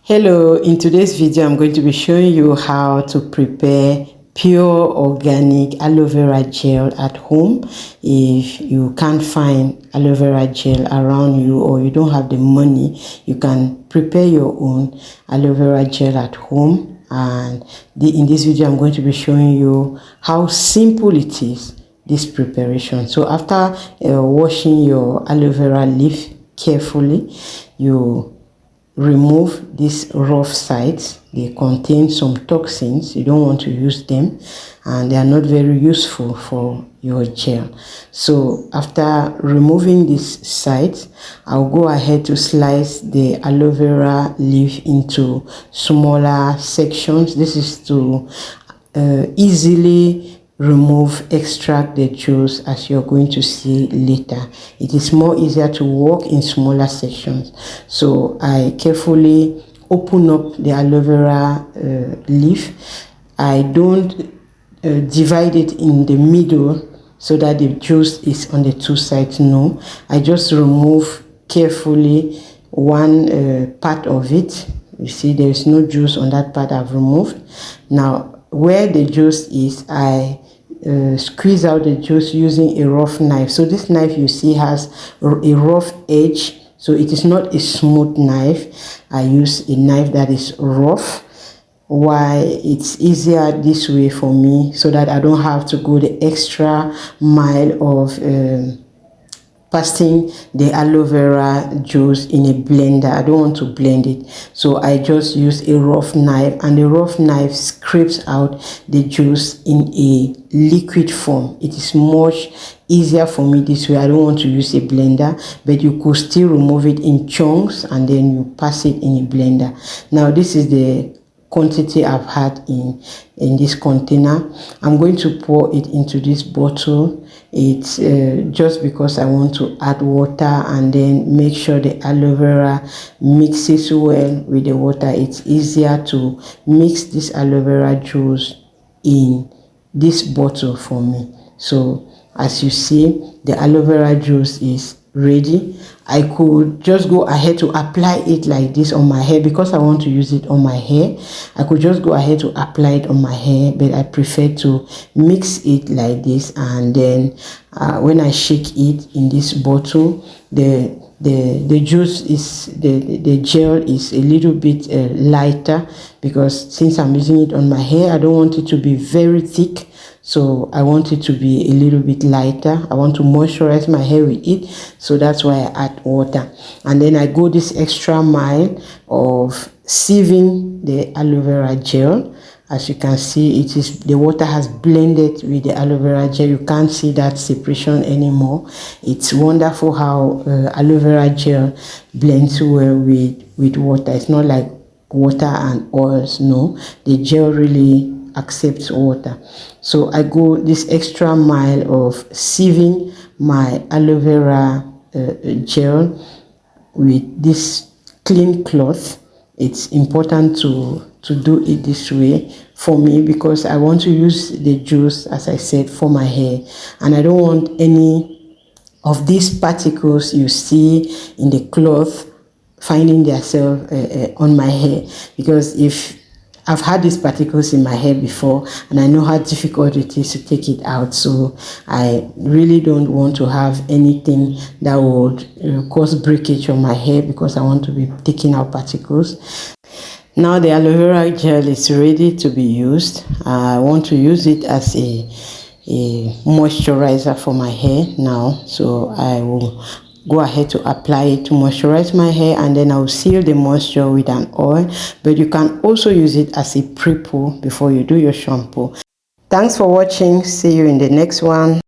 Hello, in today's video I'm going to be showing you how to prepare pure organic aloe vera gel at home. If you can't find aloe vera gel around you or you don't have the money, you can prepare your own aloe vera gel at home. And in this video I'm going to be showing you how simple it is, this preparation. So after washing your aloe vera leaf carefully, you remove these rough sides. They contain some toxins. You don't want to use them and they are not very useful for your gel. So after removing these sides, I'll go ahead to slice the aloe vera leaf into smaller sections. This is to easily extract the juice, as you're going to see later. It is more easier to work in smaller sections. So I carefully open up the aloe vera leaf. I don't divide it in the middle so that the juice is on the two sides. No, I just remove carefully one part of it. You see there is no juice on that part I've removed. Now where the juice is, I squeeze out the juice using a rough knife. So this knife you see has a rough edge, so it is not a smooth knife. I use a knife that is rough. Why? It's easier this way for me, so that I don't have to go the extra mile of passing the aloe vera juice in a blender. I don't want to blend it, so I just use a rough knife, and the rough knife scrapes out the juice in a liquid form. It is much easier for me this way. I don't want to use a blender, but you could still remove it in chunks and then you pass it in a blender. Now this is the quantity I've had in this container. I'm going to pour it into this bottle. It's just because I want to add water and then make sure the aloe vera mixes well with the water. It's easier to mix this aloe vera juice in this bottle for me. So as you see, the aloe vera juice is ready. I could just go ahead to apply it like this on my hair because I want to use it on my hair. I could just go ahead to apply it on my hair, but I prefer to mix it like this, and then when I shake it in this bottle, the juice is the gel is a little bit lighter, because since I'm using it on my hair, I don't want it to be very thick. So I want it to be a little bit lighter. I want to moisturize my hair with it, so that's why I add water. And then I go this extra mile of sieving the aloe vera gel. As you can see, the water has blended with the aloe vera gel. You can't see that separation anymore. It's wonderful how aloe vera gel blends well with water. It's not like water and oils. No, the gel really accepts water. So I go this extra mile of sieving my aloe vera gel with this clean cloth. It's important to do it this way for me, because I want to use the juice, as I said, for my hair, and I don't want any of these particles you see in the cloth finding themselves on my hair, because if I've had these particles in my hair before and I know how difficult it is to take it out. So I really don't want to have anything that would cause breakage on my hair, because I want to be taking out particles. Now the aloe vera gel is ready to be used. I want to use it as a moisturizer for my hair now. So I will go ahead to apply it to moisturize my hair, and then I will seal the moisture with an oil. But you can also use it as a pre-poo before you do your shampoo. Thanks for watching. See you in the next one.